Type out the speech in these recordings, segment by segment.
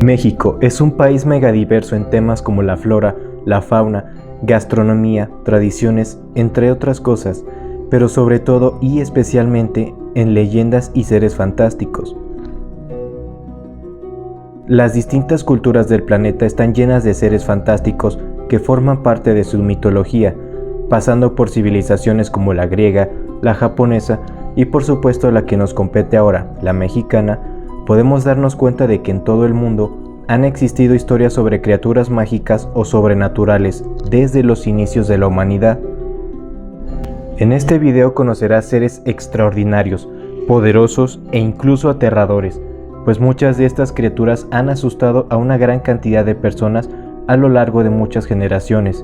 México es un país megadiverso en temas como la flora, la fauna, gastronomía, tradiciones, entre otras cosas, pero sobre todo y especialmente en leyendas y seres fantásticos. Las distintas culturas del planeta están llenas de seres fantásticos que forman parte de su mitología, pasando por civilizaciones como la griega, la japonesa y por supuesto la que nos compete ahora, la mexicana. Podemos darnos cuenta de que en todo el mundo han existido historias sobre criaturas mágicas o sobrenaturales desde los inicios de la humanidad. En este video conocerás seres extraordinarios, poderosos e incluso aterradores, pues muchas de estas criaturas han asustado a una gran cantidad de personas a lo largo de muchas generaciones.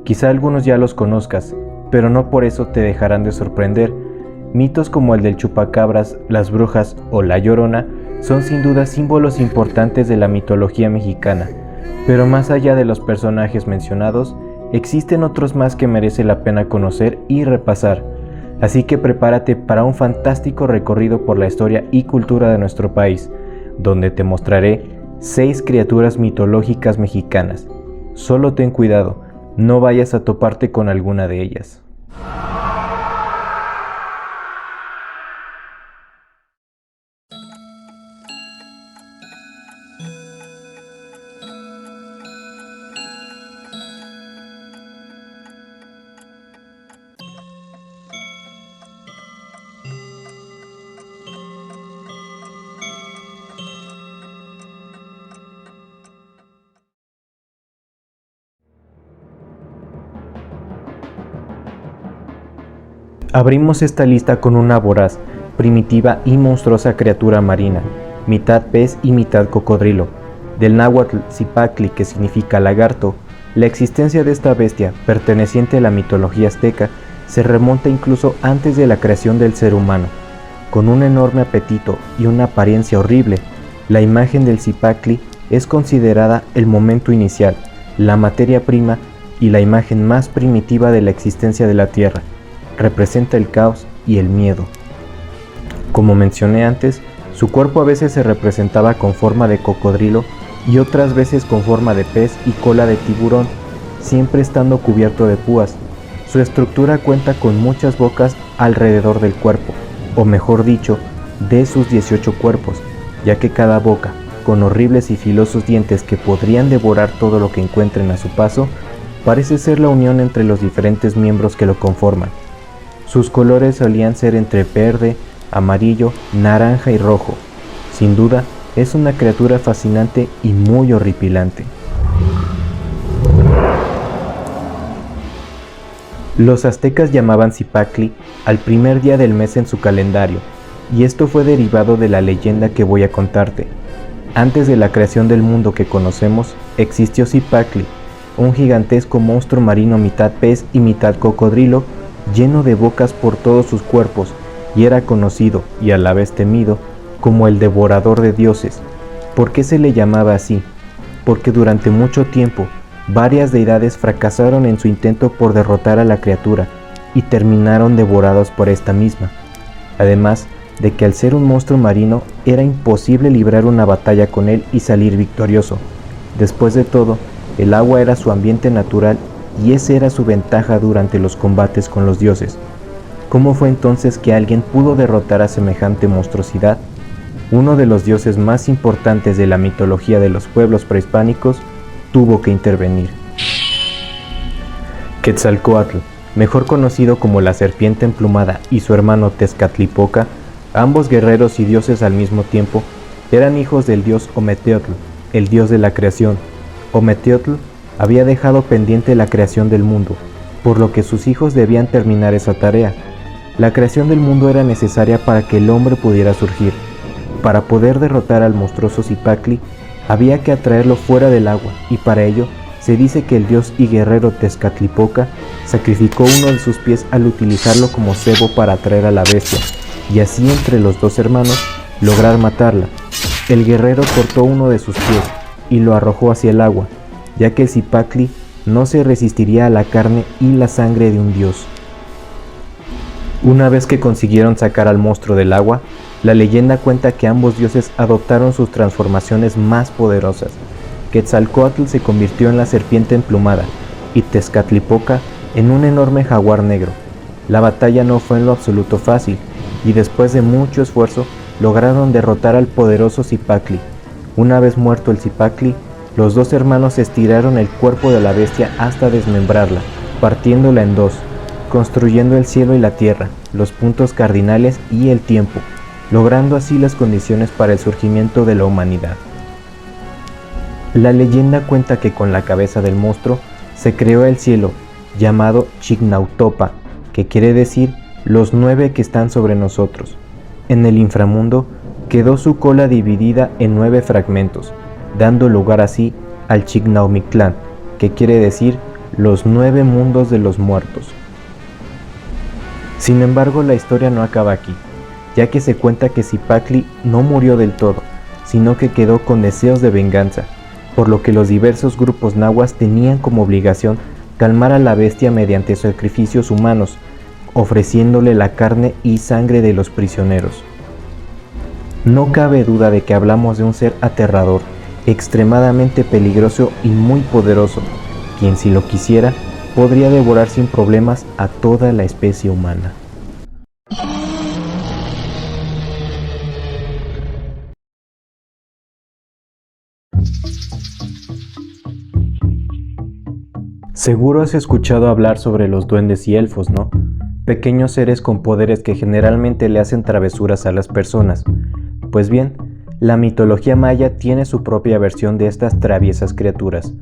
Quizá algunos ya los conozcas, pero no por eso te dejarán de sorprender. Mitos como el del chupacabras, las brujas o la llorona son sin duda símbolos importantes de la mitología mexicana, pero más allá de los personajes mencionados, existen otros más que merece la pena conocer y repasar, así que prepárate para un fantástico recorrido por la historia y cultura de nuestro país, donde te mostraré 6 criaturas mitológicas mexicanas. Solo ten cuidado, no vayas a toparte con alguna de ellas. Abrimos esta lista con una voraz, primitiva y monstruosa criatura marina, mitad pez y mitad cocodrilo. Del náhuatl Cipactli, que significa lagarto, la existencia de esta bestia, perteneciente a la mitología azteca, se remonta incluso antes de la creación del ser humano. Con un enorme apetito y una apariencia horrible, la imagen del Cipactli es considerada el momento inicial, la materia prima y la imagen más primitiva de la existencia de la Tierra. Representa el caos y el miedo. Como mencioné antes, su cuerpo a veces se representaba con forma de cocodrilo y otras veces con forma de pez y cola de tiburón, siempre estando cubierto de púas. Su estructura cuenta con muchas bocas alrededor del cuerpo, o mejor dicho, de sus 18 cuerpos, ya que cada boca, con horribles y filosos dientes que podrían devorar todo lo que encuentren a su paso, parece ser la unión entre los diferentes miembros que lo conforman. Sus colores solían ser entre verde, amarillo, naranja y rojo. Sin duda, es una criatura fascinante y muy horripilante. Los aztecas llamaban Cipactli al primer día del mes en su calendario, y esto fue derivado de la leyenda que voy a contarte. Antes de la creación del mundo que conocemos, existió Cipactli, un gigantesco monstruo marino mitad pez y mitad cocodrilo, lleno de bocas por todos sus cuerpos, y era conocido, y a la vez temido, como el devorador de dioses. ¿Por qué se le llamaba así? Porque durante mucho tiempo, varias deidades fracasaron en su intento por derrotar a la criatura, y terminaron devorados por esta misma. Además de que al ser un monstruo marino, era imposible librar una batalla con él y salir victorioso. Después de todo, el agua era su ambiente natural, y esa era su ventaja durante los combates con los dioses. ¿Cómo fue entonces que alguien pudo derrotar a semejante monstruosidad? Uno de los dioses más importantes de la mitología de los pueblos prehispánicos tuvo que intervenir. Quetzalcóatl, mejor conocido como la serpiente emplumada, y su hermano Tezcatlipoca, ambos guerreros y dioses al mismo tiempo, eran hijos del dios Ometeotl, el dios de la creación. Ometeotl había dejado pendiente la creación del mundo, por lo que sus hijos debían terminar esa tarea. La creación del mundo era necesaria para que el hombre pudiera surgir. Para poder derrotar al monstruoso Cipactli, había que atraerlo fuera del agua, y para ello se dice que el dios y guerrero Tezcatlipoca sacrificó uno de sus pies al utilizarlo como cebo para atraer a la bestia, y así entre los dos hermanos lograr matarla. El guerrero cortó uno de sus pies y lo arrojó hacia el agua, ya que el Cipactli no se resistiría a la carne y la sangre de un dios. Una vez que consiguieron sacar al monstruo del agua, La leyenda cuenta que ambos dioses adoptaron sus transformaciones más poderosas. Quetzalcóatl se convirtió en la serpiente emplumada y Tezcatlipoca en un enorme jaguar negro. La batalla no fue en lo absoluto fácil, y después de mucho esfuerzo lograron derrotar al poderoso Zipacli. Una vez muerto el Zipacli, los dos hermanos estiraron el cuerpo de la bestia hasta desmembrarla, partiéndola en dos, construyendo el cielo y la tierra, los puntos cardinales y el tiempo, logrando así las condiciones para el surgimiento de la humanidad. La leyenda cuenta que con la cabeza del monstruo se creó el cielo, llamado Chignautopa, que quiere decir los 9 que están sobre nosotros. En el inframundo quedó su cola dividida en 9 fragmentos, dando lugar así al Chignaumitlán, que quiere decir los 9 mundos de los muertos. Sin embargo, la historia no acaba aquí, ya que se cuenta que Zipacli no murió del todo, sino que quedó con deseos de venganza, por lo que los diversos grupos nahuas tenían como obligación calmar a la bestia mediante sacrificios humanos, ofreciéndole la carne y sangre de los prisioneros. No cabe duda de que hablamos de un ser aterrador, extremadamente peligroso y muy poderoso, quien si lo quisiera, podría devorar sin problemas a toda la especie humana. Seguro has escuchado hablar sobre los duendes y elfos, ¿no? Pequeños seres con poderes que generalmente le hacen travesuras a las personas. Pues bien, la mitología maya tiene su propia versión de estas traviesas criaturas.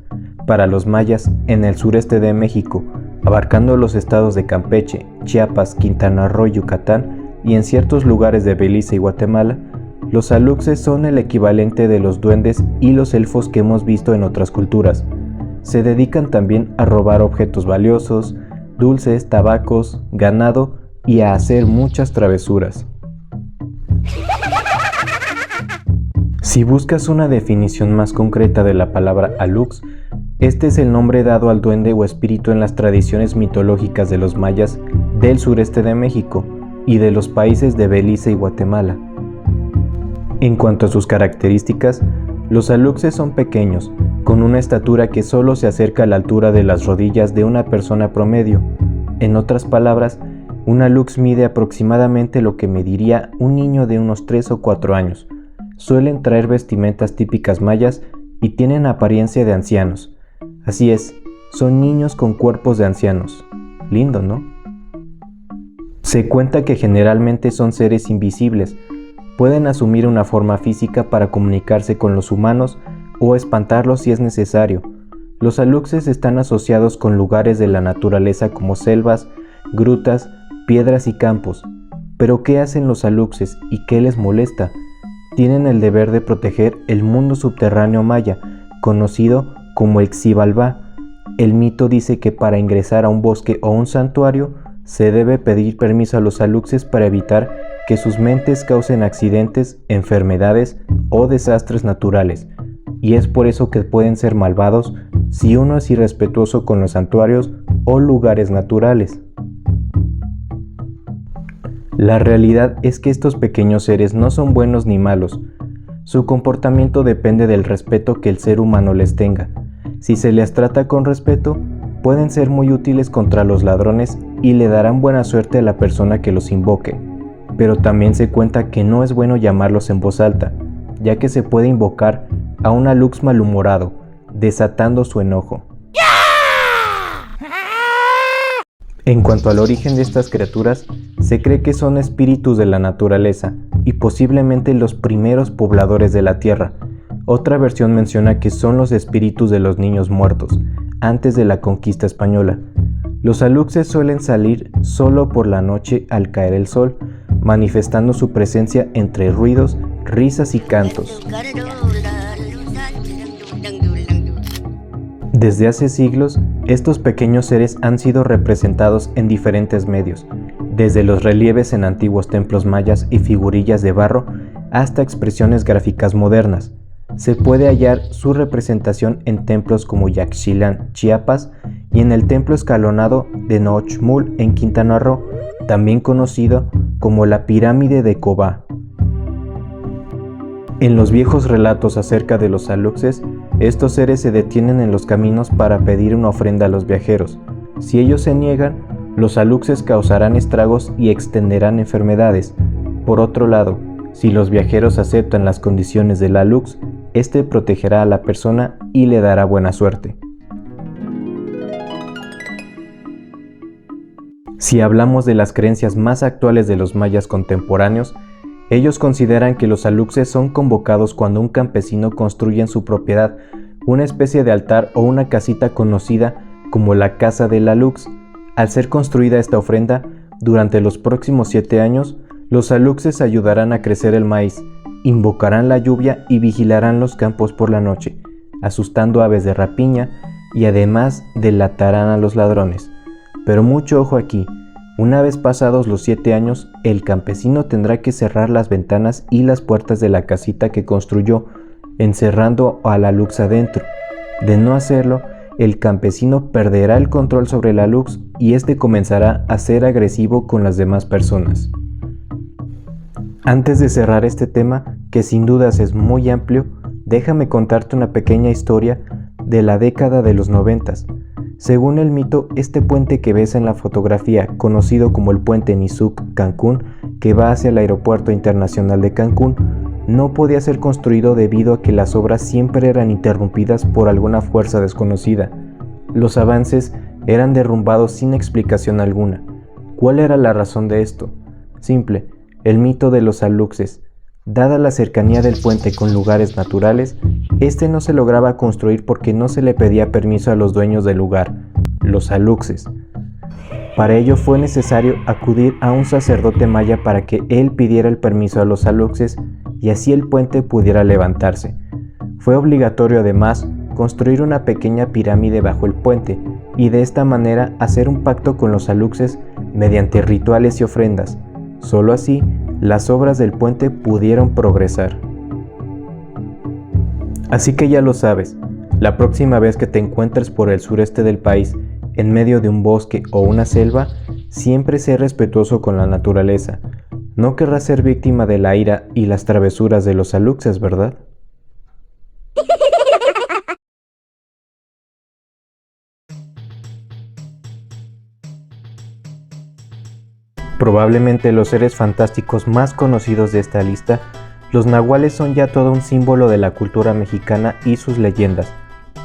Para los mayas, en el sureste de México, abarcando los estados de Campeche, Chiapas, Quintana Roo y Yucatán, y en ciertos lugares de Belice y Guatemala, los aluxes son el equivalente de los duendes y los elfos que hemos visto en otras culturas. Se dedican también a robar objetos valiosos, dulces, tabacos, ganado y a hacer muchas travesuras. Si buscas una definición más concreta de la palabra alux, este es el nombre dado al duende o espíritu en las tradiciones mitológicas de los mayas del sureste de México y de los países de Belice y Guatemala. En cuanto a sus características, los aluxes son pequeños, con una estatura que solo se acerca a la altura de las rodillas de una persona promedio. En otras palabras, un alux mide aproximadamente lo que mediría un niño de unos 3 o 4 años. Suelen traer vestimentas típicas mayas y tienen apariencia de ancianos. Así es, son niños con cuerpos de ancianos. Lindo, ¿no? Se cuenta que generalmente son seres invisibles. Pueden asumir una forma física para comunicarse con los humanos o espantarlos si es necesario. Los aluxes están asociados con lugares de la naturaleza como selvas, grutas, piedras y campos. ¿Pero qué hacen los aluxes y qué les molesta? Tienen el deber de proteger el mundo subterráneo maya, conocido como el Xibalbá. El mito dice que para ingresar a un bosque o un santuario se debe pedir permiso a los aluxes para evitar que sus mentes causen accidentes, enfermedades o desastres naturales. Y es por eso que pueden ser malvados si uno es irrespetuoso con los santuarios o lugares naturales. La realidad es que estos pequeños seres no son buenos ni malos. Su comportamiento depende del respeto que el ser humano les tenga. Si se les trata con respeto, pueden ser muy útiles contra los ladrones y le darán buena suerte a la persona que los invoque. Pero también se cuenta que no es bueno llamarlos en voz alta, ya que se puede invocar a un alux malhumorado, desatando su enojo. En cuanto al origen de estas criaturas, se cree que son espíritus de la naturaleza y posiblemente los primeros pobladores de la tierra. Otra versión menciona que son los espíritus de los niños muertos, antes de la conquista española. Los aluxes suelen salir solo por la noche al caer el sol, manifestando su presencia entre ruidos, risas y cantos. Desde hace siglos, estos pequeños seres han sido representados en diferentes medios, desde los relieves en antiguos templos mayas y figurillas de barro hasta expresiones gráficas modernas. Se puede hallar su representación en templos como Yaxchilán, Chiapas, y en el templo escalonado de Noochmul en Quintana Roo, también conocido como la pirámide de Cobá. En los viejos relatos acerca de los aluxes, estos seres se detienen en los caminos para pedir una ofrenda a los viajeros. Si ellos se niegan, los aluxes causarán estragos y extenderán enfermedades. Por otro lado, si los viajeros aceptan las condiciones del alux, este protegerá a la persona y le dará buena suerte. Si hablamos de las creencias más actuales de los mayas contemporáneos, ellos consideran que los aluxes son convocados cuando un campesino construye en su propiedad una especie de altar o una casita conocida como la casa del alux. Al ser construida esta ofrenda, durante los próximos 7 años, los aluxes ayudarán a crecer el maíz, invocarán la lluvia y vigilarán los campos por la noche, asustando aves de rapiña y además delatarán a los ladrones. Pero mucho ojo aquí. Una vez pasados los 7 años, el campesino tendrá que cerrar las ventanas y las puertas de la casita que construyó, encerrando al alux adentro. De no hacerlo, el campesino perderá el control sobre el alux y este comenzará a ser agresivo con las demás personas. Antes de cerrar este tema, que sin dudas es muy amplio, déjame contarte una pequeña historia de la década de los 90. Según el mito, este puente que ves en la fotografía, conocido como el puente Nizuc-Cancún, que va hacia el Aeropuerto Internacional de Cancún, no podía ser construido debido a que las obras siempre eran interrumpidas por alguna fuerza desconocida. Los avances eran derrumbados sin explicación alguna. ¿Cuál era la razón de esto? Simple, el mito de los aluxes. Dada la cercanía del puente con lugares naturales, este no se lograba construir porque no se le pedía permiso a los dueños del lugar, los aluxes. Para ello fue necesario acudir a un sacerdote maya para que él pidiera el permiso a los aluxes y así el puente pudiera levantarse. Fue obligatorio además construir una pequeña pirámide bajo el puente y de esta manera hacer un pacto con los aluxes mediante rituales y ofrendas. Solo así, las obras del puente pudieron progresar. Así que ya lo sabes, la próxima vez que te encuentres por el sureste del país, en medio de un bosque o una selva, siempre sé respetuoso con la naturaleza. No querrás ser víctima de la ira y las travesuras de los aluxes, ¿verdad? Probablemente los seres fantásticos más conocidos de esta lista, los nahuales son ya todo un símbolo de la cultura mexicana y sus leyendas,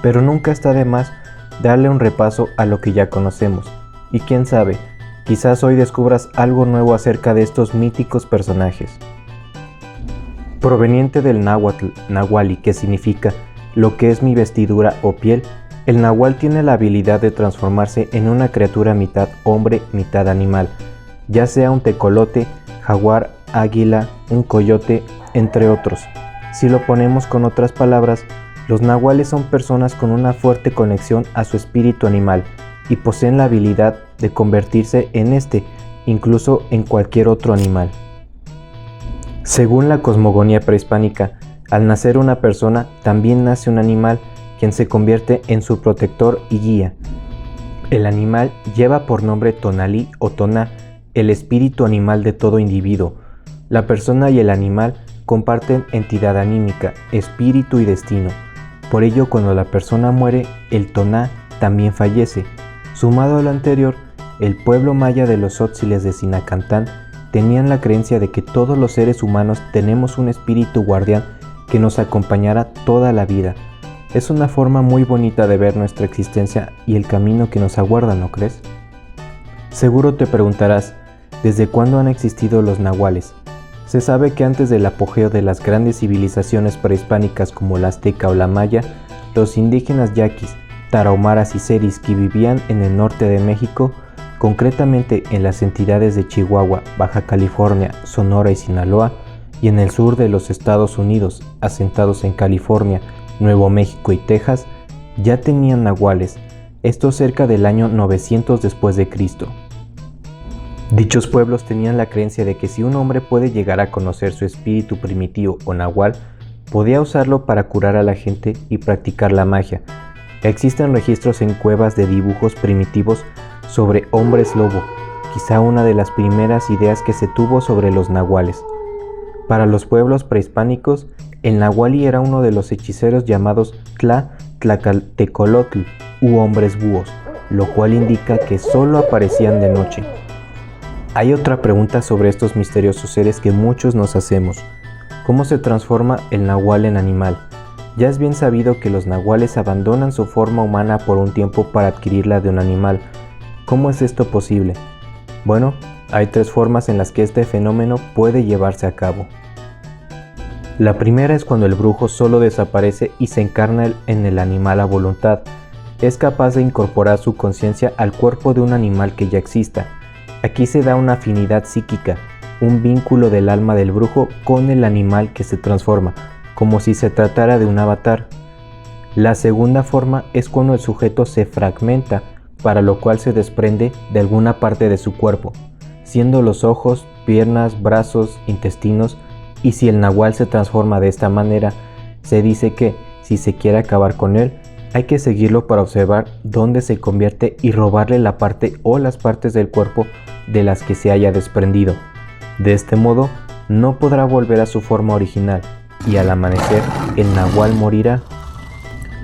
pero nunca está de más darle un repaso a lo que ya conocemos. Y quién sabe, quizás hoy descubras algo nuevo acerca de estos míticos personajes. Proveniente del náhuatl, nahuali, que significa lo que es mi vestidura o piel, el nahual tiene la habilidad de transformarse en una criatura mitad hombre, mitad animal, ya sea un tecolote, jaguar, águila, un coyote, entre otros. Si lo ponemos con otras palabras, los nahuales son personas con una fuerte conexión a su espíritu animal y poseen la habilidad de convertirse en este, incluso en cualquier otro animal. Según la cosmogonía prehispánica, al nacer una persona, también nace un animal, quien se convierte en su protector y guía. El animal lleva por nombre tonalí o toná, el espíritu animal de todo individuo. La persona y el animal comparten entidad anímica, espíritu y destino. Por ello, cuando la persona muere, el toná también fallece. Sumado a lo anterior, el pueblo maya de los tzotziles de Sinacantán tenían la creencia de que todos los seres humanos tenemos un espíritu guardián que nos acompañará toda la vida. Es una forma muy bonita de ver nuestra existencia y el camino que nos aguarda, ¿no crees? Seguro te preguntarás, ¿desde cuándo han existido los nahuales? Se sabe que antes del apogeo de las grandes civilizaciones prehispánicas como la azteca o la maya, los indígenas yaquis, tarahumaras y seris que vivían en el norte de México, concretamente en las entidades de Chihuahua, Baja California, Sonora y Sinaloa, y en el sur de los Estados Unidos, asentados en California, Nuevo México y Texas, ya tenían nahuales, esto cerca del año 900 después de Cristo. Dichos pueblos tenían la creencia de que si un hombre puede llegar a conocer su espíritu primitivo o nahual, podía usarlo para curar a la gente y practicar la magia. Existen registros en cuevas de dibujos primitivos sobre hombres lobo, quizá una de las primeras ideas que se tuvo sobre los nahuales. Para los pueblos prehispánicos, El nahuali era uno de los hechiceros llamados Tlacaltecolotl u hombres búhos, lo cual indica que solo aparecían de noche. Hay otra pregunta sobre estos misteriosos seres que muchos nos hacemos. ¿Cómo se transforma el nahual en animal? Ya es bien sabido que los nahuales abandonan su forma humana por un tiempo para adquirir la de un animal. ¿Cómo es esto posible? Bueno, hay 3 formas en las que este fenómeno puede llevarse a cabo. La primera es cuando el brujo solo desaparece y se encarna en el animal a voluntad. Es capaz de incorporar su conciencia al cuerpo de un animal que ya exista. Aquí se da una afinidad psíquica, un vínculo del alma del brujo con el animal que se transforma, como si se tratara de un avatar. La segunda forma es cuando el sujeto se fragmenta, para lo cual se desprende de alguna parte de su cuerpo, siendo los ojos, piernas, brazos, intestinos, y si el nahual se transforma de esta manera, se dice que, si se quiere acabar con él, hay que seguirlo para observar dónde se convierte y robarle la parte o las partes del cuerpo de las que se haya desprendido. De este modo, no podrá volver a su forma original, y al amanecer, el nahual morirá.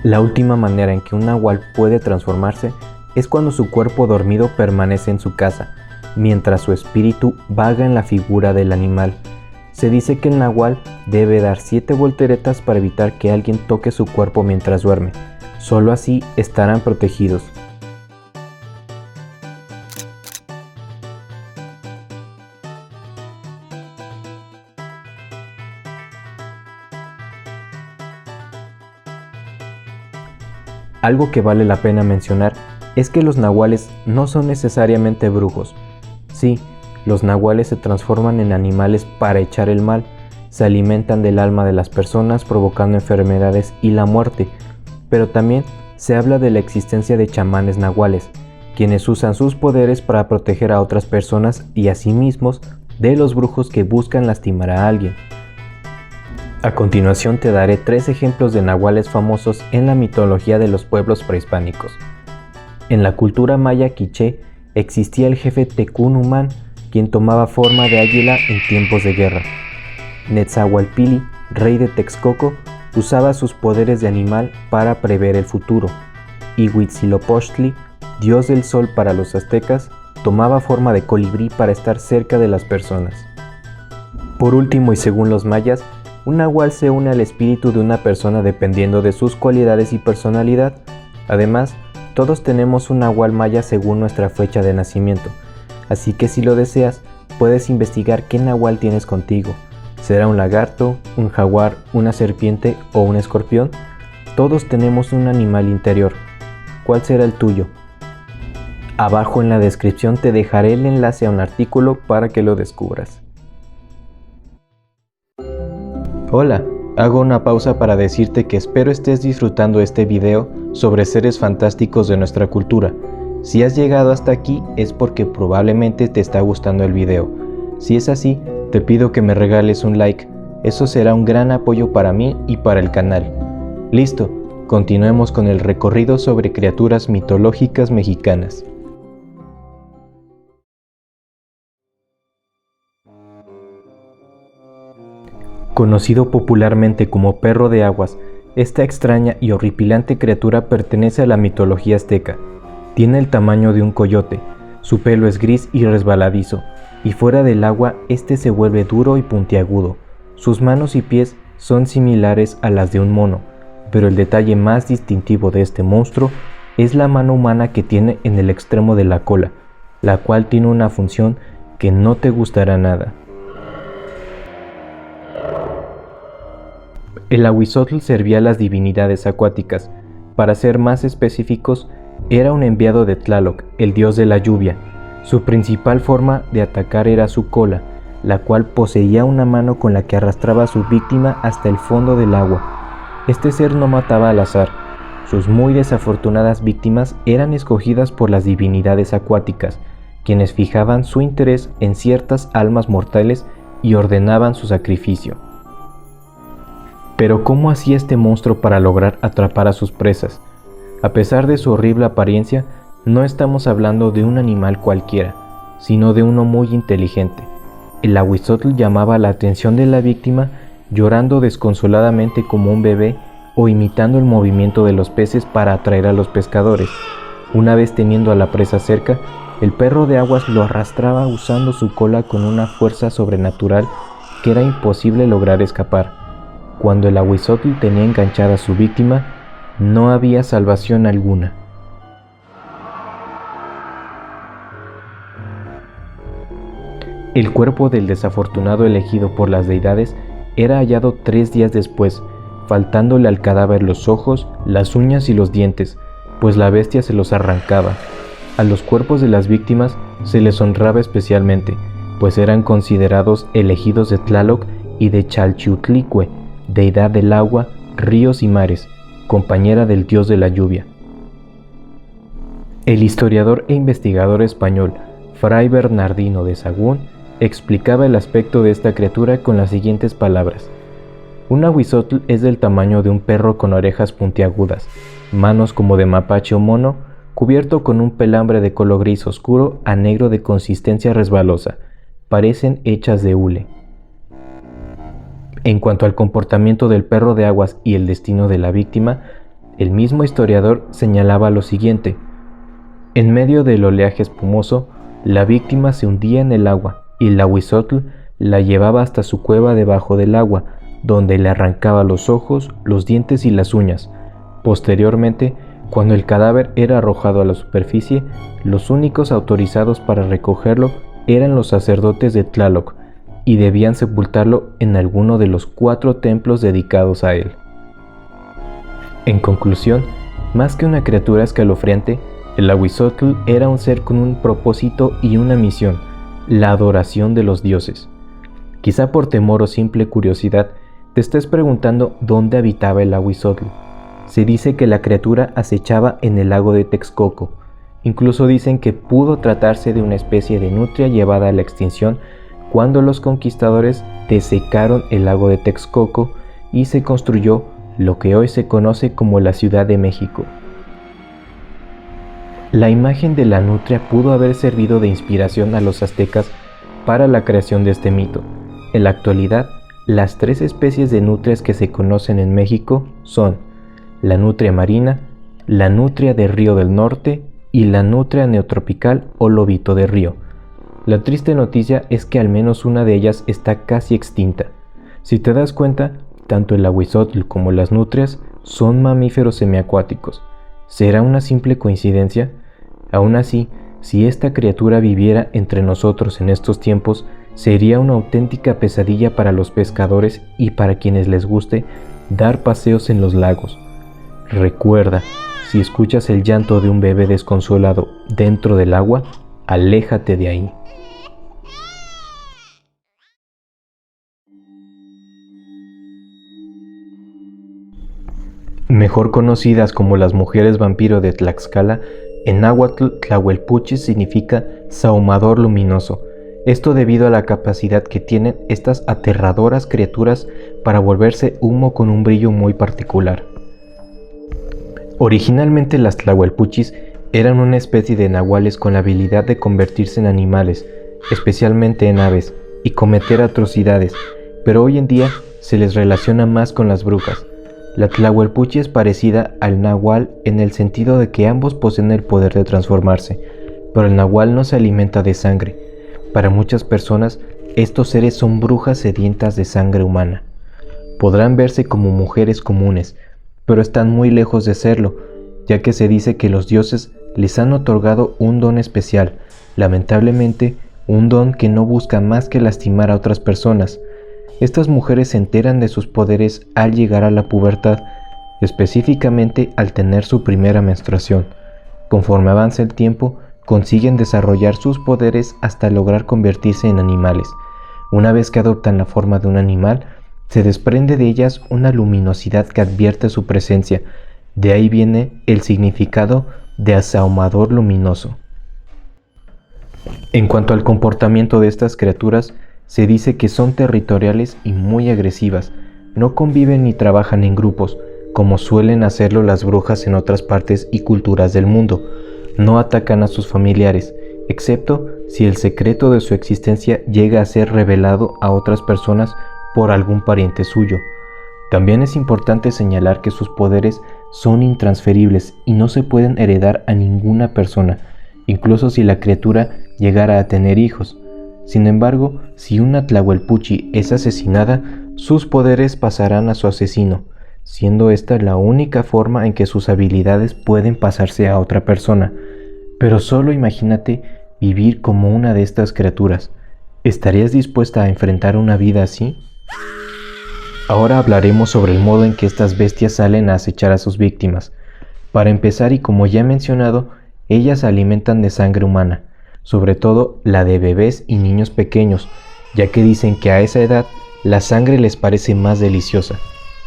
La última manera en que un nahual puede transformarse es cuando su cuerpo dormido permanece en su casa, mientras su espíritu vaga en la figura del animal. Se dice que el nahual debe dar 7 volteretas para evitar que alguien toque su cuerpo mientras duerme. Solo así estarán protegidos. Algo que vale la pena mencionar es que los nahuales no son necesariamente brujos. Sí, los nahuales se transforman en animales para echar el mal, se alimentan del alma de las personas provocando enfermedades y la muerte, pero también se habla de la existencia de chamanes nahuales, quienes usan sus poderes para proteger a otras personas y a sí mismos de los brujos que buscan lastimar a alguien. A continuación te daré 3 ejemplos de nahuales famosos en la mitología de los pueblos prehispánicos. En la cultura maya quiché existía el jefe Tecún quien tomaba forma de águila en tiempos de guerra. Netzahualpili, rey de Texcoco, usaba sus poderes de animal para prever el futuro, y Huitzilopochtli, dios del sol para los aztecas, tomaba forma de colibrí para estar cerca de las personas. Por último, y según los mayas, un nahual se une al espíritu de una persona dependiendo de sus cualidades y personalidad. Además, todos tenemos un nahual maya según nuestra fecha de nacimiento, así que si lo deseas, puedes investigar qué nahual tienes contigo. ¿Será un lagarto, un jaguar, una serpiente o un escorpión? Todos tenemos un animal interior. ¿Cuál será el tuyo? Abajo en la descripción te dejaré el enlace a un artículo para que lo descubras. Hola, hago una pausa para decirte que espero estés disfrutando este video sobre seres fantásticos de nuestra cultura. Si has llegado hasta aquí es porque probablemente te está gustando el video. Si es así, te pido que me regales un like. Eso será un gran apoyo para mí y para el canal. Listo, continuemos con el recorrido sobre criaturas mitológicas mexicanas. Conocido popularmente como perro de aguas, esta extraña y horripilante criatura pertenece a la mitología azteca. Tiene el tamaño de un coyote, su pelo es gris y resbaladizo, y fuera del agua este se vuelve duro y puntiagudo. Sus manos y pies son similares a las de un mono, pero el detalle más distintivo de este monstruo es la mano humana que tiene en el extremo de la cola, la cual tiene una función que no te gustará nada. El ahuizotl servía a las divinidades acuáticas. Para ser más específicos, era un enviado de Tlaloc, el dios de la lluvia. Su principal forma de atacar era su cola, la cual poseía una mano con la que arrastraba a su víctima hasta el fondo del agua. Este ser no mataba al azar. Sus muy desafortunadas víctimas eran escogidas por las divinidades acuáticas, quienes fijaban su interés en ciertas almas mortales y ordenaban su sacrificio. Pero ¿cómo hacía este monstruo para lograr atrapar a sus presas? A pesar de su horrible apariencia, no estamos hablando de un animal cualquiera, sino de uno muy inteligente. El ahuizotl llamaba la atención de la víctima llorando desconsoladamente como un bebé o imitando el movimiento de los peces para atraer a los pescadores. Una vez teniendo a la presa cerca, el perro de aguas lo arrastraba usando su cola con una fuerza sobrenatural que era imposible lograr escapar. Cuando el ahuizotl tenía enganchada a su víctima, no había salvación alguna. El cuerpo del desafortunado elegido por las deidades era hallado 3 días después, faltándole al cadáver los ojos, las uñas y los dientes, pues la bestia se los arrancaba. A los cuerpos de las víctimas se les honraba especialmente, pues eran considerados elegidos de Tlaloc y de Chalchiutlicue, deidad del agua, ríos y mares, compañera del dios de la lluvia. El historiador e investigador español Fray Bernardino de Sahagún explicaba el aspecto de esta criatura con las siguientes palabras: un ahuizotl es del tamaño de un perro con orejas puntiagudas, manos como de mapache o mono, cubierto con un pelambre de color gris oscuro a negro de consistencia resbalosa, parecen hechas de hule. En cuanto al comportamiento del perro de aguas y el destino de la víctima, el mismo historiador señalaba lo siguiente: en medio del oleaje espumoso, la víctima se hundía en el agua y el ahuizotl la llevaba hasta su cueva debajo del agua, donde le arrancaba los ojos, los dientes y las uñas. Posteriormente, cuando el cadáver era arrojado a la superficie, los únicos autorizados para recogerlo eran los sacerdotes de Tlaloc y debían sepultarlo en alguno de los 4 templos dedicados a él. En conclusión, más que una criatura escalofriante, el ahuizotl era un ser con un propósito y una misión: la adoración de los dioses. Quizá por temor o simple curiosidad, te estés preguntando dónde habitaba el ahuizotl. Se dice que la criatura acechaba en el lago de Texcoco. Incluso dicen que pudo tratarse de una especie de nutria llevada a la extinción cuando los conquistadores desecaron el lago de Texcoco y se construyó lo que hoy se conoce como la Ciudad de México. La imagen de la nutria pudo haber servido de inspiración a los aztecas para la creación de este mito. En la actualidad, las 3 especies de nutrias que se conocen en México son la nutria marina, la nutria de río del norte y la nutria neotropical o lobito de río. La triste noticia es que al menos una de ellas está casi extinta. Si te das cuenta, tanto el ahuizotl como las nutrias son mamíferos semiacuáticos. ¿Será una simple coincidencia? Aún así, si esta criatura viviera entre nosotros en estos tiempos, sería una auténtica pesadilla para los pescadores y para quienes les guste dar paseos en los lagos. Recuerda, si escuchas el llanto de un bebé desconsolado dentro del agua, aléjate de ahí. Mejor conocidas como las mujeres vampiro de Tlaxcala, en náhuatl Tlahuelpuchis significa sahumador luminoso. Esto debido a la capacidad que tienen estas aterradoras criaturas para volverse humo con un brillo muy particular. Originalmente las Tlahuelpuchis eran una especie de nahuales con la habilidad de convertirse en animales, especialmente en aves, y cometer atrocidades, pero hoy en día se les relaciona más con las brujas. La Tlahuelpuchi es parecida al nahual en el sentido de que ambos poseen el poder de transformarse, pero el nahual no se alimenta de sangre. Para muchas personas, estos seres son brujas sedientas de sangre humana. Podrán verse como mujeres comunes, pero están muy lejos de serlo, ya que se dice que los dioses les han otorgado un don especial, lamentablemente un don que no busca más que lastimar a otras personas. Estas mujeres se enteran de sus poderes al llegar a la pubertad, específicamente al tener su primera menstruación. Conforme avanza el tiempo, consiguen desarrollar sus poderes hasta lograr convertirse en animales. Una vez que adoptan la forma de un animal, se desprende de ellas una luminosidad que advierte su presencia. De ahí viene el significado de asahumador luminoso. En cuanto al comportamiento de estas criaturas, se dice que son territoriales y muy agresivas. No conviven ni trabajan en grupos, como suelen hacerlo las brujas en otras partes y culturas del mundo. No atacan a sus familiares, excepto si el secreto de su existencia llega a ser revelado a otras personas por algún pariente suyo. También es importante señalar que sus poderes son intransferibles y no se pueden heredar a ninguna persona, incluso si la criatura llegara a tener hijos. Sin embargo, si una Tlahuelpuchi es asesinada, sus poderes pasarán a su asesino, siendo esta la única forma en que sus habilidades pueden pasarse a otra persona. Pero solo imagínate vivir como una de estas criaturas. ¿Estarías dispuesta a enfrentar una vida así? Ahora hablaremos sobre el modo en que estas bestias salen a acechar a sus víctimas. Para empezar, y como ya he mencionado, ellas se alimentan de sangre humana, sobre todo la de bebés y niños pequeños, ya que dicen que a esa edad la sangre les parece más deliciosa.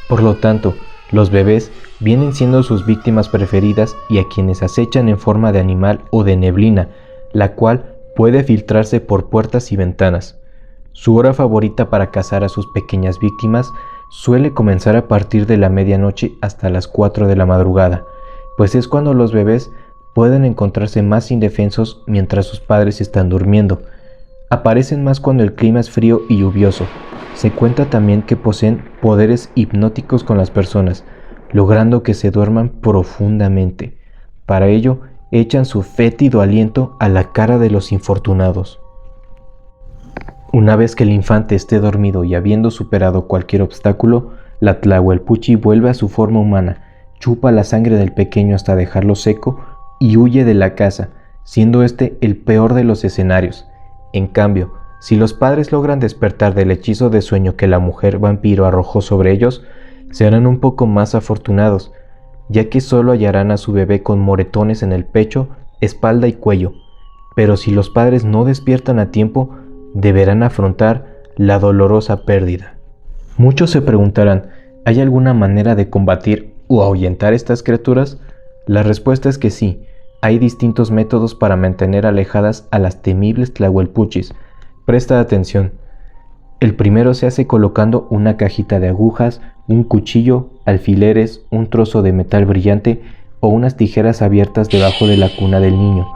Por lo tanto, los bebés vienen siendo sus víctimas preferidas y a quienes acechan en forma de animal o de neblina, la cual puede filtrarse por puertas y ventanas. Su hora favorita para cazar a sus pequeñas víctimas suele comenzar a partir de la medianoche hasta las 4 de la madrugada, pues es cuando los bebés pueden encontrarse más indefensos mientras sus padres están durmiendo. Aparecen más cuando el clima es frío y lluvioso. Se cuenta también que poseen poderes hipnóticos con las personas, logrando que se duerman profundamente. Para ello, echan su fétido aliento a la cara de los infortunados. Una vez que el infante esté dormido y habiendo superado cualquier obstáculo, la Tlahuelpuchi vuelve a su forma humana, chupa la sangre del pequeño hasta dejarlo seco y huye de la casa, siendo este el peor de los escenarios. En cambio, si los padres logran despertar del hechizo de sueño que la mujer vampiro arrojó sobre ellos, serán un poco más afortunados, ya que solo hallarán a su bebé con moretones en el pecho, espalda y cuello. Pero si los padres no despiertan a tiempo, deberán afrontar la dolorosa pérdida. Muchos se preguntarán, ¿hay alguna manera de combatir o ahuyentar estas criaturas? La respuesta es que sí, hay distintos métodos para mantener alejadas a las temibles Tlahuelpuchis. Presta atención. El primero se hace colocando una cajita de agujas, un cuchillo, alfileres, un trozo de metal brillante o unas tijeras abiertas debajo de la cuna del niño,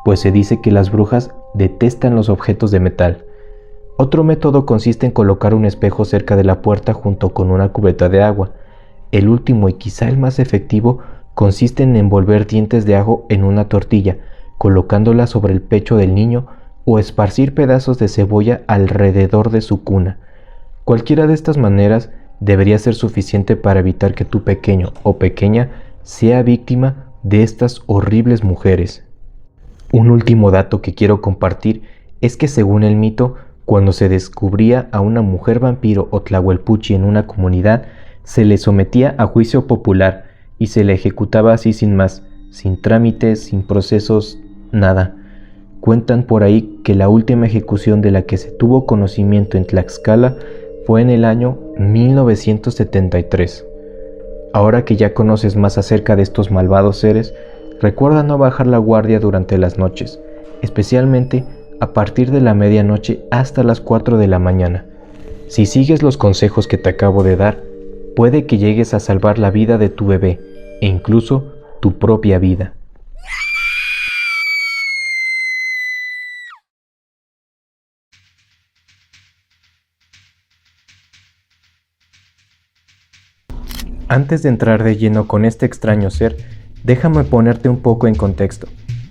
pues se dice que las brujas detestan los objetos de metal. Otro método consiste en colocar un espejo cerca de la puerta junto con una cubeta de agua. El último y quizá el más efectivo consiste en envolver dientes de ajo en una tortilla, colocándola sobre el pecho del niño o esparcir pedazos de cebolla alrededor de su cuna. Cualquiera de estas maneras debería ser suficiente para evitar que tu pequeño o pequeña sea víctima de estas horribles mujeres. Un último dato que quiero compartir es que según el mito, cuando se descubría a una mujer vampiro o Tlahuelpuchi en una comunidad, se le sometía a juicio popular y se le ejecutaba así sin más, sin trámites, sin procesos, nada. Cuentan por ahí que la última ejecución de la que se tuvo conocimiento en Tlaxcala fue en el año 1973. Ahora que ya conoces más acerca de estos malvados seres, recuerda no bajar la guardia durante las noches, especialmente a partir de la medianoche hasta las 4 de la mañana. Si sigues los consejos que te acabo de dar, puede que llegues a salvar la vida de tu bebé e incluso tu propia vida. Antes de entrar de lleno con este extraño ser, déjame ponerte un poco en contexto.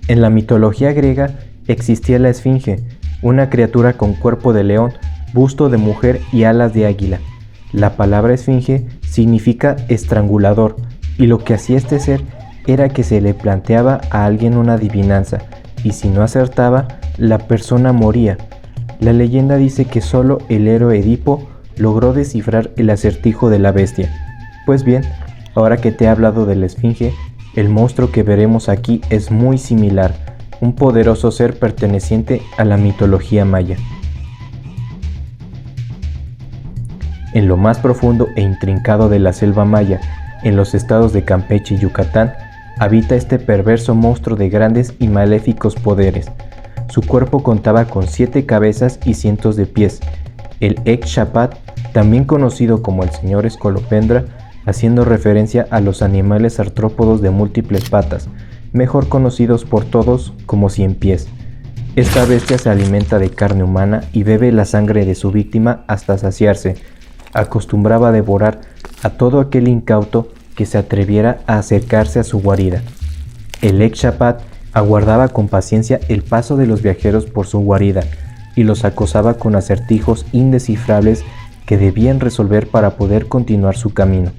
En la mitología griega existía la esfinge, una criatura con cuerpo de león, busto de mujer y alas de águila. La palabra esfinge significa estrangulador, y lo que hacía este ser era que se le planteaba a alguien una adivinanza, y si no acertaba, la persona moría. La leyenda dice que solo el héroe Edipo logró descifrar el acertijo de la bestia. Pues bien, ahora que te he hablado de la esfinge, el monstruo que veremos aquí es muy similar, un poderoso ser perteneciente a la mitología maya. En lo más profundo e intrincado de la selva maya, en los estados de Campeche y Yucatán, habita este perverso monstruo de grandes y maléficos poderes. Su cuerpo contaba con 7 cabezas y cientos de pies. El Ex-Chapat, también conocido como el señor Escolopendra, haciendo referencia a los animales artrópodos de múltiples patas, mejor conocidos por todos como 100 pies. Esta bestia se alimenta de carne humana y bebe la sangre de su víctima hasta saciarse. acostumbraba a devorar a todo aquel incauto que se atreviera a acercarse a su guarida. El Ek-Chapat aguardaba con paciencia el paso de los viajeros por su guarida y los acosaba con acertijos indescifrables que debían resolver para poder continuar su camino.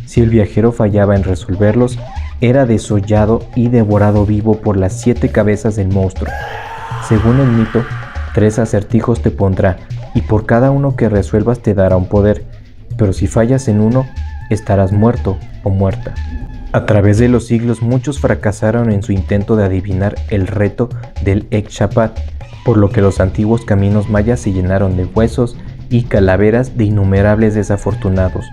Si el viajero fallaba en resolverlos, era desollado y devorado vivo por las 7 cabezas del monstruo. Según el mito, 3 acertijos te pondrá, y por cada uno que resuelvas te dará un poder, pero si fallas en uno, estarás muerto o muerta. A través de los siglos muchos fracasaron en su intento de adivinar el reto del Ek-Chapat, por lo que los antiguos caminos mayas se llenaron de huesos y calaveras de innumerables desafortunados.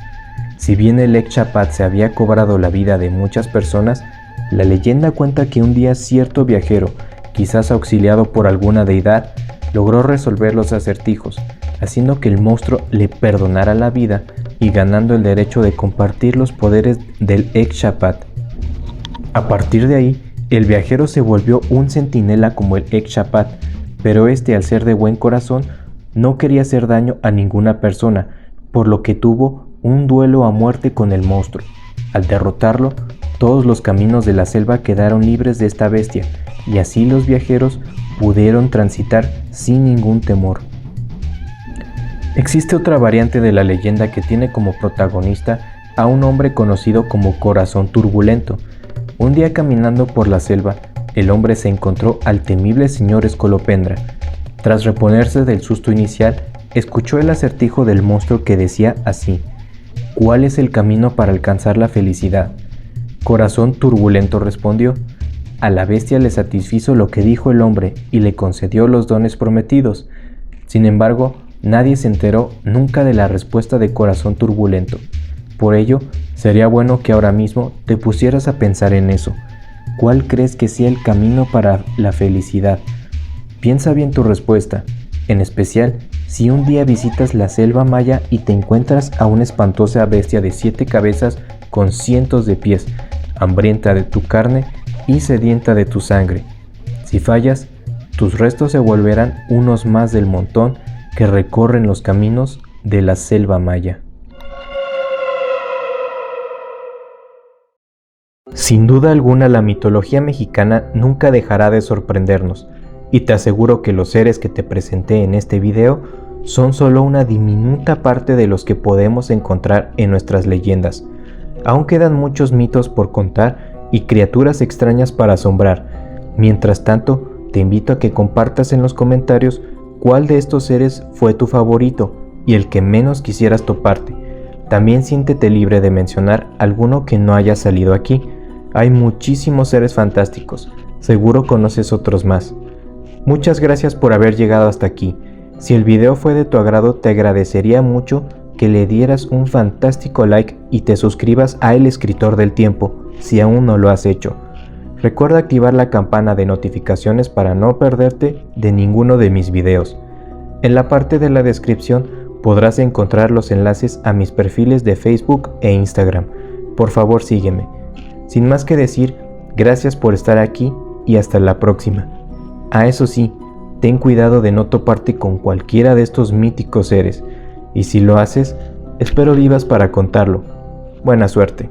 Si bien el Ek-Chapat se había cobrado la vida de muchas personas, la leyenda cuenta que un día cierto viajero, quizás auxiliado por alguna deidad, logró resolver los acertijos, haciendo que el monstruo le perdonara la vida y ganando el derecho de compartir los poderes del Ek-Chapat. A partir de ahí, el viajero se volvió un centinela como el Ek-Chapat, pero este, al ser de buen corazón, no quería hacer daño a ninguna persona, por lo que tuvo un duelo a muerte con el monstruo. Al derrotarlo, todos los caminos de la selva quedaron libres de esta bestia, y así los viajeros pudieron transitar sin ningún temor. Existe otra variante de la leyenda que tiene como protagonista a un hombre conocido como Corazón Turbulento. Un día caminando por la selva, el hombre se encontró al temible señor Escolopendra. Tras reponerse del susto inicial, escuchó el acertijo del monstruo que decía así: ¿cuál es el camino para alcanzar la felicidad? Corazón Turbulento respondió. A la bestia le satisfizo lo que dijo el hombre y le concedió los dones prometidos. Sin embargo, nadie se enteró nunca de la respuesta de Corazón Turbulento. Por ello, sería bueno que ahora mismo te pusieras a pensar en eso. ¿Cuál crees que sea el camino para la felicidad? Piensa bien tu respuesta, en especial si un día visitas la selva maya y te encuentras a una espantosa bestia de 7 cabezas con cientos de pies, hambrienta de tu carne y sedienta de tu sangre. Si fallas, tus restos se volverán unos más del montón que recorren los caminos de la selva maya. Sin duda alguna, la mitología mexicana nunca dejará de sorprendernos, y te aseguro que los seres que te presenté en este video son solo una diminuta parte de los que podemos encontrar en nuestras leyendas. Aún quedan muchos mitos por contar y criaturas extrañas para asombrar. Mientras tanto, te invito a que compartas en los comentarios cuál de estos seres fue tu favorito y el que menos quisieras toparte. También siéntete libre de mencionar alguno que no haya salido aquí. Hay muchísimos seres fantásticos, seguro conoces otros más. Muchas gracias por haber llegado hasta aquí. Si el video fue de tu agrado, te agradecería mucho que le dieras un fantástico like y te suscribas a El Escritor del Tiempo, si aún no lo has hecho. Recuerda activar la campana de notificaciones para no perderte de ninguno de mis videos. En la parte de la descripción podrás encontrar los enlaces a mis perfiles de Facebook e Instagram. Por favor, sígueme. Sin más que decir, gracias por estar aquí y hasta la próxima. Eso sí, ten cuidado de no toparte con cualquiera de estos míticos seres, y si lo haces, espero vivas para contarlo. Buena suerte.